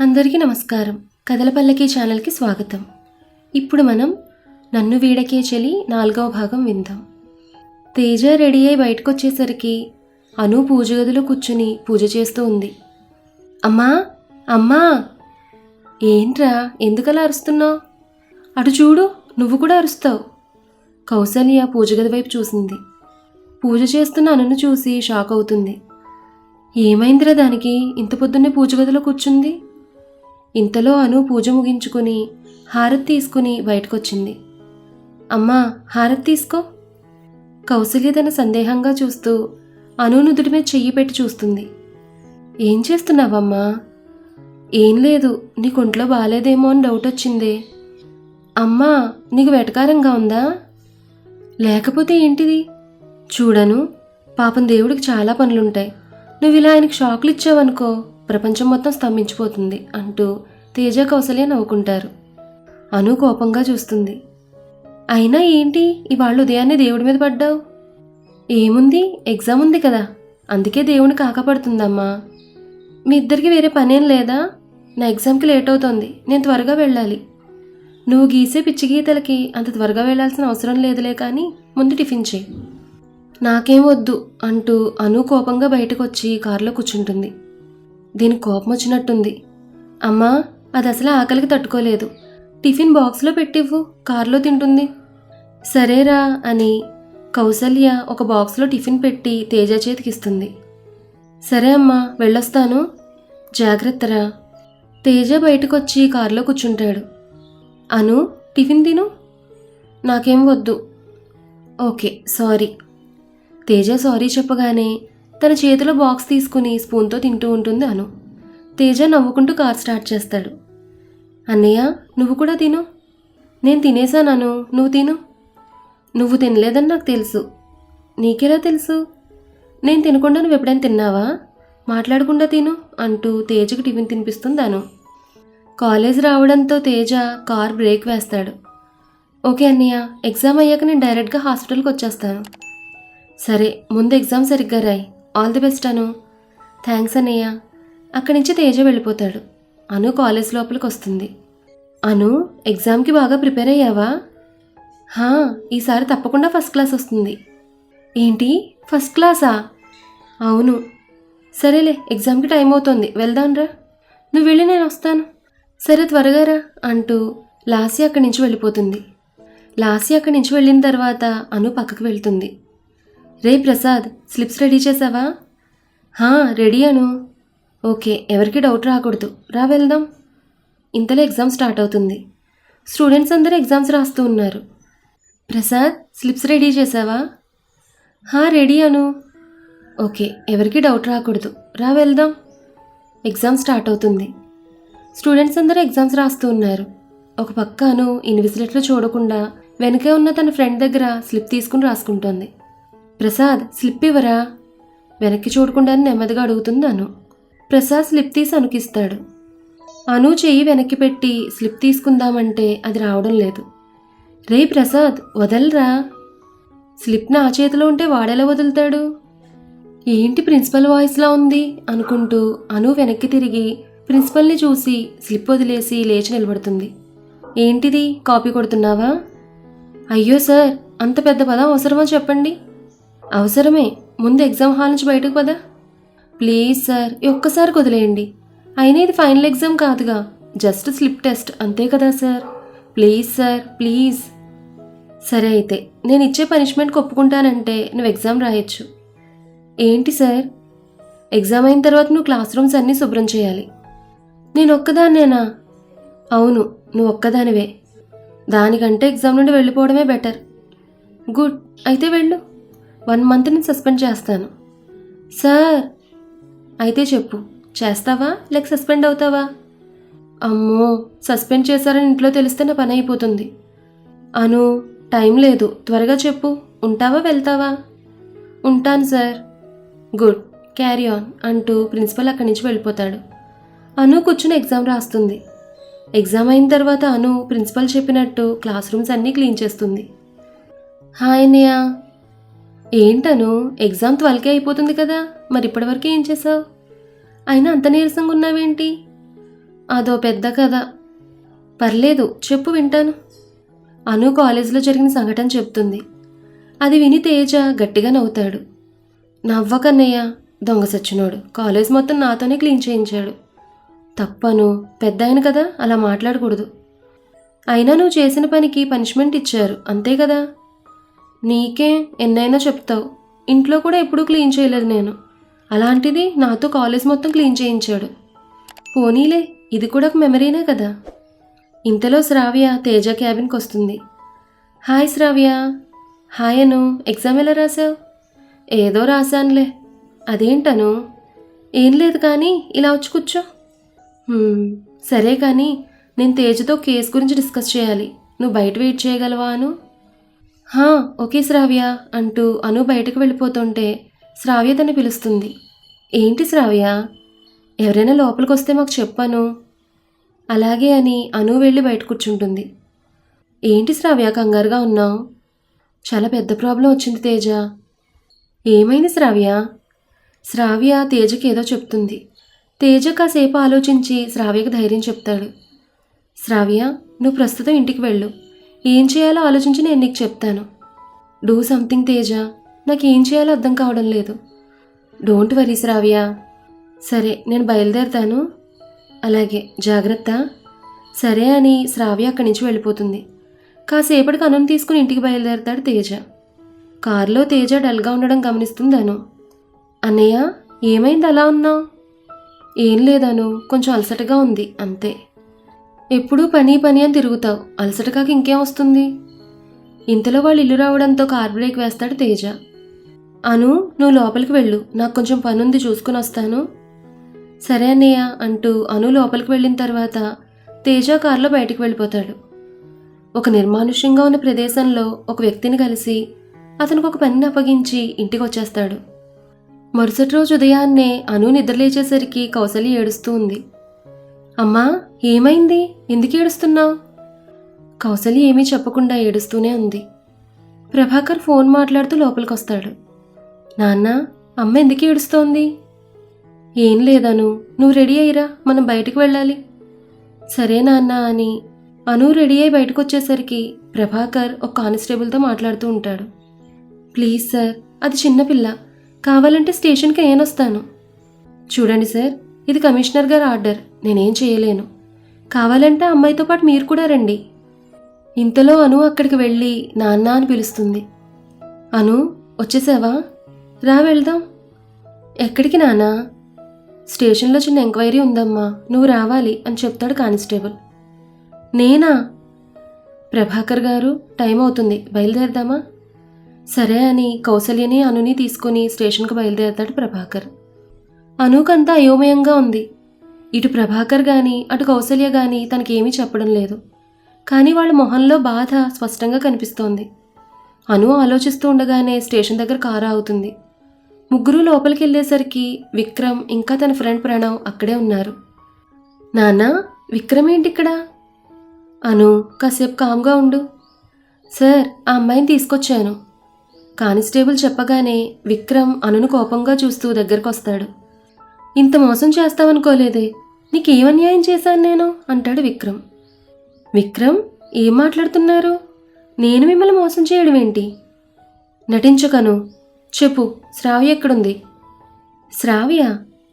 అందరికీ నమస్కారం. కథల పల్లకి ఛానల్కి స్వాగతం. ఇప్పుడు మనం నన్ను వీడకే చెలి 4వ భాగం విందాం. తేజ రెడీ అయి బయటకొచ్చేసరికి అను పూజ గదిలో కూర్చుని పూజ చేస్తూ ఉంది. అమ్మా అమ్మా, ఏంట్రా ఎందుకలా అరుస్తున్నావు? అటు చూడు, నువ్వు కూడా అరుస్తావు. కౌసల్య పూజ గది వైపు చూసింది. పూజ చేస్తున్న అనును చూసి షాక్ అవుతుంది. ఏమైందిరా దానికి ఇంత పొద్దున్నే పూజ గదిలో కూర్చుంది? ఇంతలో అను పూజ ముగించుకుని హారతి తీసుకుని బయటకొచ్చింది. అమ్మా, హారతి తీసుకో. కౌసల్య తన సందేహంగా చూస్తూ అను నుదుటి మీద చెయ్యి పెట్టి చూస్తుంది. ఏం చేస్తున్నావమ్మా? ఏం లేదు, నీకు ఒంట్లో బాగాలేదేమో అని డౌట్ వచ్చిందే. అమ్మా, నీకు వెటకారంగా ఉందా? లేకపోతే ఏంటిది? చూడను, పాపం దేవుడికి చాలా పనులుంటాయి. నువ్వు ఇలా ఆయనకి షాకులు ఇచ్చావనుకో ప్రపంచం మొత్తం స్తంభించిపోతుంది అంటూ తేజ కౌసల్య నవ్వుకుంటారు. అను కోపంగా చూస్తుంది. అయినా ఏంటి ఇవాళ ఉదయాన్నే దేవుడి మీద పడ్డావు? ఏముంది, ఎగ్జామ్ ఉంది కదా, అందుకే దేవుని కాకపడుతుందమ్మా. మీ ఇద్దరికి వేరే పనేం లేదా? నా ఎగ్జామ్కి లేట్ అవుతోంది, నేను త్వరగా వెళ్ళాలి. నువ్వు గీసే పిచ్చి గీతలకి అంత త్వరగా వెళ్లాల్సిన అవసరం లేదులే, కానీ ముందు టిఫిన్ చేయి. నాకేం వద్దు అంటూ అను కోపంగా బయటకు వచ్చి కారులో కూర్చుంటుంది. దీనికి కోపం వచ్చినట్టుంది. అమ్మా, అది అసలు ఆకలికి తట్టుకోలేదు, టిఫిన్ బాక్స్లో పెట్టివ్వు, కారులో తింటుంది. సరేరా అని కౌసల్య ఒక బాక్స్లో టిఫిన్ పెట్టి తేజ చేతికిస్తుంది. సరే అమ్మా, వెళ్ళొస్తాను, జాగ్రత్తరా. తేజ బయటకొచ్చి కారులో కూర్చుంటాడు. అను, టిఫిన్ తిను. నాకేం వద్దు. Okay, sorry. తేజ సారీ చెప్పగానే తన చేతిలో బాక్స్ తీసుకుని స్పూన్తో తింటూ ఉంటుంది అను. తేజ నవ్వుకుంటూ కార్ స్టార్ట్ చేస్తాడు. అన్నయ్య, నువ్వు కూడా తిను. నేను తినేసాను అను, నువ్వు తిను. నువ్వు తినలేదని నాకు తెలుసు. నీకెలా తెలుసు? నేను తినకుండా నువ్వు ఎప్పుడైనా తిన్నావా? మాట్లాడకుండా తిను అంటూ తేజకి టిఫిన్ తినిపిస్తుంది అను. కాలేజ్ రావడంతో తేజ కార్ బ్రేక్ వేస్తాడు. ఓకే అన్నయ్య, ఎగ్జామ్ అయ్యాక నేను డైరెక్ట్గా హాస్పిటల్కి వచ్చేస్తాను. సరే, ముందు ఎగ్జామ్ సరిగ్గా రాయి. All the best Anu. Thanks అన్నయ్య. అక్కడి నుంచి తేజ వెళ్ళిపోతాడు. అను కాలేజ్ లోపలికి వస్తుంది. అను, ఎగ్జామ్కి బాగా ప్రిపేర్ అయ్యావా? ఈసారి తప్పకుండా ఫస్ట్ క్లాస్ వస్తుంది. ఏంటి, ఫస్ట్ క్లాసా? అవును. సరేలే, ఎగ్జామ్కి టైం అవుతోంది, వెళ్దాంరా. నువ్వు వెళ్ళి నేను వస్తాను. సరే, త్వరగా రా అంటూ లాస్య అక్కడి నుంచి వెళ్ళిపోతుంది. లాస్య అక్కడి నుంచి వెళ్ళిన తర్వాత అను పక్కకు వెళ్తుంది. రే ప్రసాద్, స్లిప్స్ రెడీ చేసావా? రెడీ అను. ఓకే, ఎవరికి డౌట్ రాకూడదు, రా వెళ్దాం. ఇంతలో ఎగ్జామ్ స్టార్ట్ అవుతుంది. స్టూడెంట్స్ అందరూ ఎగ్జామ్స్ రాస్తూ ఉన్నారు. ప్రసాద్, స్లిప్స్ రెడీ చేసావా? రెడీ అను. ఓకే, ఎవరికి డౌట్ రాకూడదు, రా వెళ్దాం. ఎగ్జామ్ స్టార్ట్ అవుతుంది. స్టూడెంట్స్ అందరూ ఎగ్జామ్స్ రాస్తూ ఉన్నారు. ఒక పక్క అను ఇన్విజిలేటర్ చూడకుండా వెనకే ఉన్న తన ఫ్రెండ్ దగ్గర స్లిప్ తీసుకుని రాసుకుంటోంది. ప్రసాద్, స్లిప్ ఇవ్వరా? వెనక్కి చూడకుండానే నెమ్మదిగా అడుగుతుంది అను. ప్రసాద్ స్లిప్ తీసి అనుకిస్తాడు. అను చెయ్యి వెనక్కి పెట్టి స్లిప్ తీసుకుందామంటే అది రావడం లేదు. రే ప్రసాద్, వదలరా. స్లిప్ నా చేతిలో ఉంటే వాడెలా వదులుతాడు? ఏంటి ప్రిన్సిపల్ వాయిస్లా ఉంది అనుకుంటూ అను వెనక్కి తిరిగి ప్రిన్సిపల్ని చూసి స్లిప్ వదిలేసి లేచి నిలబడుతుంది. ఏంటిది, కాపీ కొడుతున్నావా? అయ్యో సార్, అంత పెద్ద పదం అవసరమా చెప్పండి? అవసరమే, ముందు ఎగ్జామ్ హాల్ నుంచి బయటకు పదా. ప్లీజ్ సార్, ఒక్కసారి వదిలేయండి. అయినా ఇది ఫైనల్ ఎగ్జామ్ కాదుగా, జస్ట్ స్లిప్ టెస్ట్ అంతే కదా సార్. Please sir, please. సరే అయితే, నేను ఇచ్చే పనిష్మెంట్కి ఒప్పుకుంటానంటే నువ్వు ఎగ్జామ్ రాయొచ్చు. ఏంటి సార్? ఎగ్జామ్ అయిన తర్వాత నువ్వు క్లాస్ రూమ్స్ అన్నీ శుభ్రం చేయాలి. నేను ఒక్కదాన్నేనా? అవును, నువ్వు ఒక్కదానివే. దానికంటే ఎగ్జామ్ నుండి వెళ్ళిపోవడమే బెటర్. గుడ్, అయితే వెళ్ళు. 1 మంత్ నేను సస్పెండ్ చేస్తాను. సార్, అయితే చెప్పు, చేస్తావా లేక సస్పెండ్ అవుతావా? అమ్మో, సస్పెండ్ చేశారని ఇంట్లో తెలిస్తే నా పని అయిపోతుంది. అను, టైం లేదు, త్వరగా చెప్పు. ఉంటావా వెళ్తావా? ఉంటాను సార్. గుడ్, క్యారీ ఆన్ అంటూ ప్రిన్సిపల్ అక్కడి నుంచి వెళ్ళిపోతాడు. అను కూర్చుని ఎగ్జామ్ రాస్తుంది. ఎగ్జామ్ అయిన తర్వాత అను ప్రిన్సిపల్ చెప్పినట్టు క్లాస్ రూమ్స్ అన్నీ క్లీన్ చేస్తుంది. హాయ్ అన్నయ్య. ఏంటను, ఎగ్జామ్ 12కే అయిపోతుంది కదా, మరి ఇప్పటివరకు ఏం చేసావు? అయినా అంత నీరసంగా ఉన్నావేంటి? అదో పెద్ద కథ. పర్లేదు చెప్పు, వింటాను. అను కాలేజీలో జరిగిన సంఘటన చెప్తుంది. అది విని తేజ గట్టిగా నవ్వుతాడు. నవ్వకన్నయ్య, దొంగ సచ్చినోడు కాలేజ్ మొత్తం నాతోనే క్లీన్ చేయించాడు. తప్పను, పెద్ద ఆయన కదా, అలా మాట్లాడకూడదు. అయినా నువ్వు చేసిన పనికి పనిష్మెంట్ ఇచ్చారు అంతే కదా. నీకే ఎన్నైనా చెప్తావు. ఇంట్లో కూడా ఎప్పుడూ క్లీన్ చేయలేదు నేను, అలాంటిది నాతో కాలేజ్ మొత్తం క్లీన్ చేయించాడు. పోనీలే, ఇది కూడా ఒక మెమరీనే కదా. ఇంతలో శ్రావ్య తేజ క్యాబిన్కి వస్తుంది. హాయ్ శ్రావ్య. హాయ్ అను, ఎగ్జామ్ ఎలా రాసావు? ఏదో రాశానులే. అదేంటను? ఏం లేదు కానీ ఇలా వచ్చి కూర్చో. సరే కానీ నేను తేజతో కేసు గురించి డిస్కస్ చేయాలి. నువ్వు బయట వెయిట్ చేయగలవా అను? ఓకే శ్రావ్య అంటూ అను బయటకు వెళ్ళిపోతుంటే శ్రావ్య తను పిలుస్తుంది. ఏంటి శ్రావ్య, ఎవరైనా లోపలికి వస్తే మాకు చెప్పాను. అలాగే అని అను వెళ్ళి బయట కూర్చుంటుంది. ఏంటి శ్రావ్య కంగారుగా ఉన్నావు? చాలా పెద్ద ప్రాబ్లం వచ్చింది తేజ. ఏమైంది శ్రావ్య? శ్రావ్య తేజకి ఏదో చెప్తుంది. తేజ కాసేపు ఆలోచించి శ్రావ్యకి ధైర్యం చెప్తాడు. శ్రావ్య, నువ్వు ప్రస్తుతం ఇంటికి వెళ్ళు. ఏం చేయాలో ఆలోచించి నేను నీకు చెప్తాను. డూ సంథింగ్ తేజ, నాకేం చేయాలో అర్థం కావడం లేదు. డోంట్ వరీ శ్రావ్య. సరే నేను బయలుదేరుతాను. అలాగే, జాగ్రత్త. సరే అని శ్రావ్య అక్కడి నుంచి వెళ్ళిపోతుంది. కాసేపటికి అనుని తీసుకుని ఇంటికి బయలుదేరతాడు తేజ. కారులో తేజ డల్గా ఉండడం గమనిస్తుంది అను. అన్నయ్య, ఏమైంది అలా ఉన్నావు? ఏం లేదను, కొంచెం అలసటగా ఉంది అంతే. ఎప్పుడూ పని పని అని తిరుగుతావు, అలసటకాక ఇంకేం వస్తుంది? ఇంతలో వాళ్ళు ఇల్లు రావడంతో కార్ బ్రేక్ వేస్తాడు తేజ. అను, నువ్వు లోపలికి వెళ్ళు, నాకు కొంచెం పనుంది, చూసుకుని వస్తాను. సరే అన్నయ్య అంటూ అను లోపలికి వెళ్ళిన తర్వాత తేజ కారులో బయటికి వెళ్ళిపోతాడు. ఒక నిర్మానుష్యంగా ఉన్న ప్రదేశంలో ఒక వ్యక్తిని కలిసి అతనికి ఒక పనిని అప్పగించి ఇంటికి వచ్చేస్తాడు. మరుసటి రోజు ఉదయాన్నే అను నిద్రలేచేసరికి కౌసల్య ఏడుస్తూ ఉంది. అమ్మా, ఏమైంది? ఎందుకు ఏడుస్తున్నావు? కౌసల్య ఏమీ చెప్పకుండా ఏడుస్తూనే ఉంది. ప్రభాకర్ ఫోన్ మాట్లాడుతూ లోపలికి వస్తాడు. నాన్న, అమ్మ ఎందుకు ఏడుస్తోంది? ఏం లేదను, నువ్వు రెడీ అయ్యిరా, మనం బయటకు వెళ్ళాలి. సరే నాన్న అని అను రెడీ అయి బయటకు వచ్చేసరికి ప్రభాకర్ ఒక కానిస్టేబుల్తో మాట్లాడుతూ ఉంటాడు. ప్లీజ్ సార్, అది చిన్నపిల్ల, కావాలంటే స్టేషన్కి నేనొస్తాను. చూడండి సార్, ఇది కమిషనర్ గారి ఆర్డర్, నేనేం చేయలేను. కావాలంటే అమ్మాయితో పాటు మీరు కూడా రండి. ఇంతలో అను అక్కడికి వెళ్ళి నాన్న అని పిలుస్తుంది. అను, వచ్చేసావా? రా వెళ్దాం. ఎక్కడికి నాన్న? స్టేషన్లో చిన్న ఎంక్వైరీ ఉందమ్మా, నువ్వు రావాలి అని చెప్తాడు కానిస్టేబుల్. నేనా? ప్రభాకర్ గారు, టైం అవుతుంది, బయలుదేరదామా? సరే అని కౌసల్యని అనుని తీసుకుని స్టేషన్కు బయలుదేరతాడు ప్రభాకర్. అనుకంతా అయోమయంగా ఉంది. ఇటు ప్రభాకర్ గాని అటు కౌసల్య గాని తనకేమీ చెప్పడం లేదు. కానీ వాళ్ళ మొహంలో బాధ స్పష్టంగా కనిపిస్తోంది. అను ఆలోచిస్తూ ఉండగానే స్టేషన్ దగ్గర కారు ఆగుతుంది. ముగ్గురు లోపలికి వెళ్ళేసరికి విక్రమ్ ఇంకా తన ఫ్రెండ్ ప్రణవ్ అక్కడే ఉన్నారు. నాన్న, విక్రమ్ ఏంటిక్కడ? అను, కాసేపు కామ్గా ఉండు. సార్, ఆ అమ్మాయిని తీసుకొచ్చాను. కానిస్టేబుల్ చెప్పగానే విక్రమ్ అనును కోపంగా చూస్తూ దగ్గరకు వస్తాడు. ఇంత మోసం చేస్తావనుకోలేదే, నీకేం అన్యాయం చేశాను నేను అంటాడు విక్రమ్. విక్రమ్, ఏం మాట్లాడుతున్నారు? నేను మిమ్మల్ని మోసం చేయడం ఏంటి? నటించకను, చెప్పు, శ్రావ్య ఎక్కడుంది? శ్రావ్య?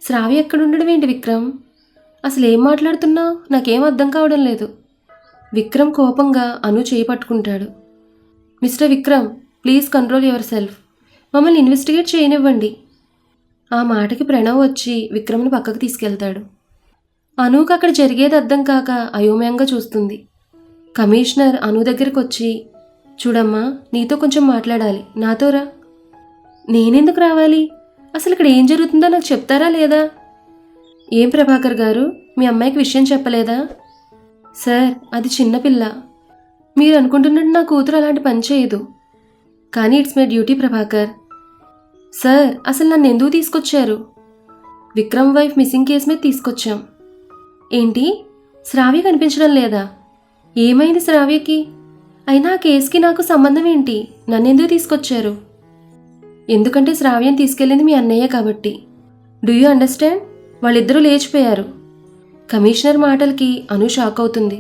శ్రావ్య ఎక్కడుండడం ఏంటి విక్రమ్? అసలు ఏం మాట్లాడుతున్నావు? నాకేం అర్థం కావడం లేదు. విక్రమ్ కోపంగా అను చేయి పట్టుకుంటాడు. Mister Vikram, please control your self. మమ్మల్ని ఇన్వెస్టిగేట్ చేయనివ్వండి. ఆ మాటకి ప్రణవ్ వచ్చి విక్రమ్ని పక్కకు తీసుకెళ్తాడు. అనుకు అక్కడ జరిగేది అర్థం కాక అయోమయంగా చూస్తుంది. కమిషనర్ అను దగ్గరికి వచ్చి, చూడమ్మా, నీతో కొంచెం మాట్లాడాలి, నాతో రా. నేనెందుకు రావాలి? అసలు ఇక్కడ ఏం జరుగుతుందో నాకు చెప్తారా లేదా? ఏం ప్రభాకర్ గారు, మీ అమ్మాయికి విషయం చెప్పలేదా? సార్, అది చిన్నపిల్ల. మీరు అనుకుంటున్నట్టు నా కూతురు అలాంటి పని చేయదు. కానీ it's my duty Prabhakar. Sir, అసలు నన్ను ఎందుకు తీసుకొచ్చారు? విక్రమ్ వైఫ్ మిస్సింగ్ కేసు మీద తీసుకొచ్చాం. ఏంటి, శ్రావ్య కనిపించడం లేదా? ఏమైంది శ్రావ్యకి? అయినా ఆ కేసుకి నాకు సంబంధం ఏంటి? నన్నెందుకు తీసుకొచ్చారు? ఎందుకంటే శ్రావ్యం తీసుకెళ్ళింది మీ అన్నయ్య కాబట్టి. Do you understand? వాళ్ళిద్దరూ లేచిపోయారు. కమిషనర్ మాటలకి అను షాక్ అవుతుంది.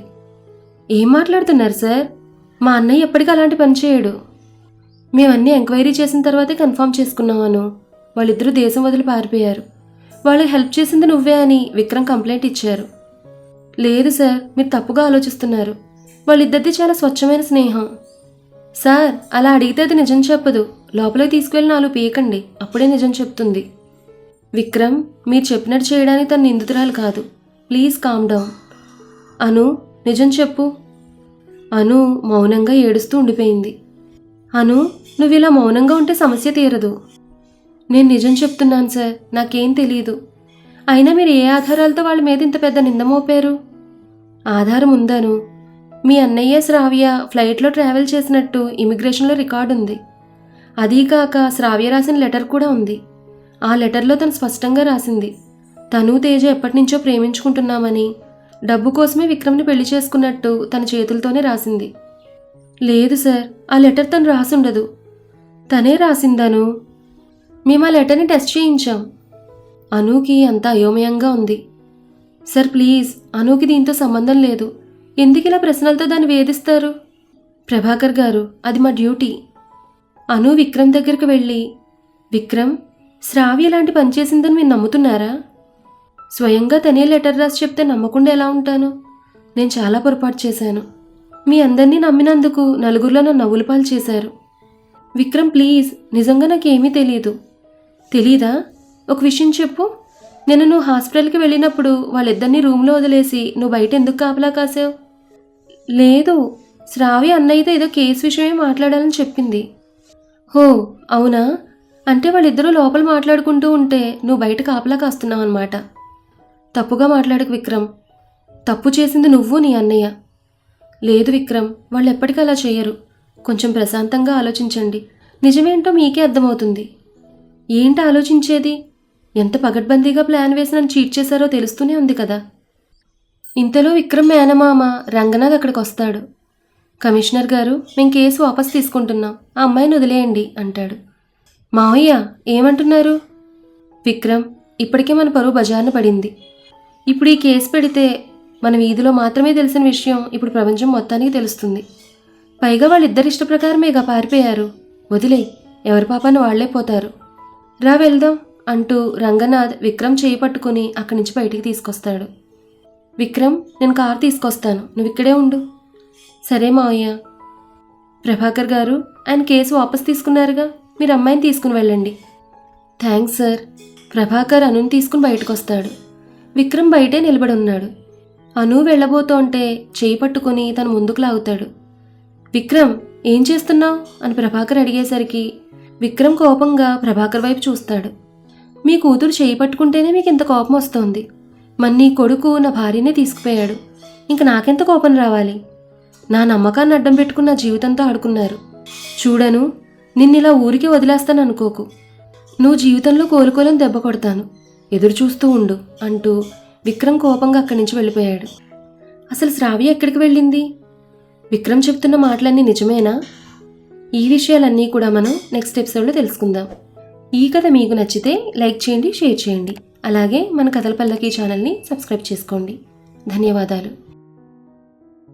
ఏం మాట్లాడుతున్నారు సార్? మా అన్నయ్య ఎప్పటికీ అలాంటి పని చేయడు. మేమన్నీ ఎంక్వైరీ చేసిన తర్వాతే కన్ఫర్మ్ చేసుకున్నామను. వాళ్ళిద్దరూ దేశం వదిలి పారిపోయారు. వాళ్ళకి హెల్ప్ చేసింది నువ్వే అని విక్రమ్ కంప్లైంట్ ఇచ్చారు. లేదు సార్, మీరు తప్పుగా ఆలోచిస్తున్నారు. వాళ్ళిద్దరిది చాలా స్వచ్ఛమైన స్నేహం. సార్, అలా అడిగితే అది నిజం చెప్పదు. లోపలికి తీసుకువెళ్ళి 4 పీకండి, అప్పుడే నిజం చెప్తుంది. విక్రమ్, మీరు చెప్పినట్టు చేయడానికి తను నిందితురాలు కాదు. Please calm down. అను, నిజం చెప్పు. అను మౌనంగా ఏడుస్తూ ఉండిపోయింది. అను, నువ్వు ఇలా మౌనంగా ఉంటే సమస్య తీరదు. నేను నిజం చెప్తున్నాను సార్, నాకేం తెలియదు. అయినా మీరు ఏ ఆధారాలతో వాళ్ళ మీద ఇంత పెద్ద నింద మోపారు? ఆధారం ఉందను. మీ అన్నయ్య శ్రావ్య ఫ్లైట్లో ట్రావెల్ చేసినట్టు ఇమిగ్రేషన్లో రికార్డు ఉంది. అదీకాక శ్రావ్య రాసిన లెటర్ కూడా ఉంది. ఆ లెటర్లో తను స్పష్టంగా రాసింది, తను తేజ ఎప్పటినుంచో ప్రేమించుకుంటున్నామని, డబ్బు కోసమే విక్రమ్ని పెళ్లి చేసుకున్నట్టు తన చేతులతోనే రాసింది. లేదు సార్, ఆ లెటర్ తను రాసుండదు. తనే రాసిందను. మేము ఆ లెటర్ని టెస్ట్ చేయించాం. అనూకి అంత అయోమయంగా ఉంది. సార్ ప్లీజ్, అనూకి దీంతో సంబంధం లేదు. ఎందుకు ఇలా ప్రశ్నలతో దాన్ని వేధిస్తారు? ప్రభాకర్ గారు, అది మా డ్యూటీ. అను విక్రమ్ దగ్గరికి వెళ్ళి, విక్రమ్, శ్రావ్య ఇలాంటి పని చేసిందని మీరు నమ్ముతున్నారా? స్వయంగా తనే లెటర్ రాసి చెప్తే నమ్మకుండా ఎలా ఉంటాను? నేను చాలా పొరపాటు చేశాను. మీ అందరినీ నమ్మినందుకు నలుగురిలో నన్ను నవ్వుల పాలు చేశారు. విక్రమ్ ప్లీజ్, నిజంగా నాకేమీ తెలీదు. తెలీదా? ఒక విషయం చెప్పు. నిన్న నువ్వు హాస్పిటల్కి వెళ్ళినప్పుడు వాళ్ళిద్దరినీ రూమ్లో వదిలేసి నువ్వు బయట ఎందుకు కాపలా కాసావు? లేదు, శ్రావ్య అన్నయ్యతో ఏదో కేసు విషయమే మాట్లాడాలని చెప్పింది. హో అవునా? అంటే వాళ్ళిద్దరూ లోపల మాట్లాడుకుంటూ ఉంటే నువ్వు బయట కాపలా కాస్తున్నావు అన్నమాట. తప్పుగా మాట్లాడకు విక్రమ్. తప్పు చేసింది నువ్వు, నీ అన్నయ్య. లేదు విక్రమ్, వాళ్ళు ఎప్పటికీ అలా చేయరు. కొంచెం ప్రశాంతంగా ఆలోచించండి. నిజమేంటో మీకే అర్థమవుతుంది. ఏంటి ఆలోచించేది? ఎంత పగడ్బందీగా ప్లాన్ వేసి నన్ను చీట్ చేశారో తెలుస్తూనే ఉంది కదా. ఇంతలో విక్రమ్ మేనమామ రంగనాథ్ అక్కడికి వస్తాడు. కమిషనర్ గారు, మేము కేసు వాపస్ తీసుకుంటున్నాం, ఆ అమ్మాయిని వదిలేయండి అంటాడు. మావయ్య, ఏమంటున్నారు? విక్రమ్, ఇప్పటికే మన పరువు బజారున పడింది. ఇప్పుడు ఈ కేసు పెడితే మన వీధిలో మాత్రమే తెలిసిన విషయం ఇప్పుడు ప్రపంచం మొత్తానికి తెలుస్తుంది. పైగా వాళ్ళిద్దరి ఇష్ట ప్రకారమేగా పారిపోయారు. వదిలే, ఎవరి పాపాన్ని వాళ్లే పోతారు. రా వెళ్దాం అంటూ రంగనాథ్ విక్రమ్ చేయి పట్టుకుని అక్కడి నుంచి బయటికి తీసుకొస్తాడు. విక్రమ్, నేను కారు తీసుకొస్తాను, నువ్వు ఇక్కడే ఉండు. సరే మావయ్య. ప్రభాకర్ గారు, ఆయన కేసు వాపస్ తీసుకున్నారుగా, మీరు అమ్మాయిని తీసుకుని వెళ్ళండి. Thanks sir. ప్రభాకర్ అనుని తీసుకుని బయటకు వస్తాడు. విక్రమ్ బయటే నిలబడి ఉన్నాడు. అను వెళ్ళబోతుంటే చేయి పట్టుకుని తను ముందుకు లాగుతాడు. విక్రమ్, ఏం చేస్తున్నావు అని ప్రభాకర్ అడిగేసరికి విక్రమ్ కోపంగా ప్రభాకర్ వైపు చూస్తాడు. మీ కూతురు చేయి పట్టుకుంటేనే మీకు ఇంత కోపం వస్తోంది. మరి నీ కొడుకు నా భార్యనే తీసుకుపోయాడు. ఇంక నాకెంత కోపం రావాలి? నా నమ్మకాన్ని అడ్డం పెట్టుకున్న జీవితంతో ఆడుకున్నారు. చూడను, నిన్నిలా ఊరికి వదిలేస్తాను అనుకోకు. నువ్వు జీవితంలో కోలుకోలేని దెబ్బ కొడతాను. ఎదురు చూస్తూ ఉండు అంటూ విక్రమ్ కోపంగా అక్కడి నుంచి వెళ్ళిపోయాడు. అసలు శ్రావ్య ఎక్కడికి వెళ్ళింది? విక్రమ్ చెప్తున్న మాటలన్నీ నిజమేనా? ఈ విషయాలన్నీ కూడా మనం నెక్స్ట్ ఎపిసోడ్లో తెలుసుకుందాం. ఈ కథ మీకు నచ్చితే లైక్ చేయండి, షేర్ చేయండి. అలాగే మన కథల పల్లకి ఛానల్ని సబ్స్క్రైబ్ చేసుకోండి. ధన్యవాదాలు.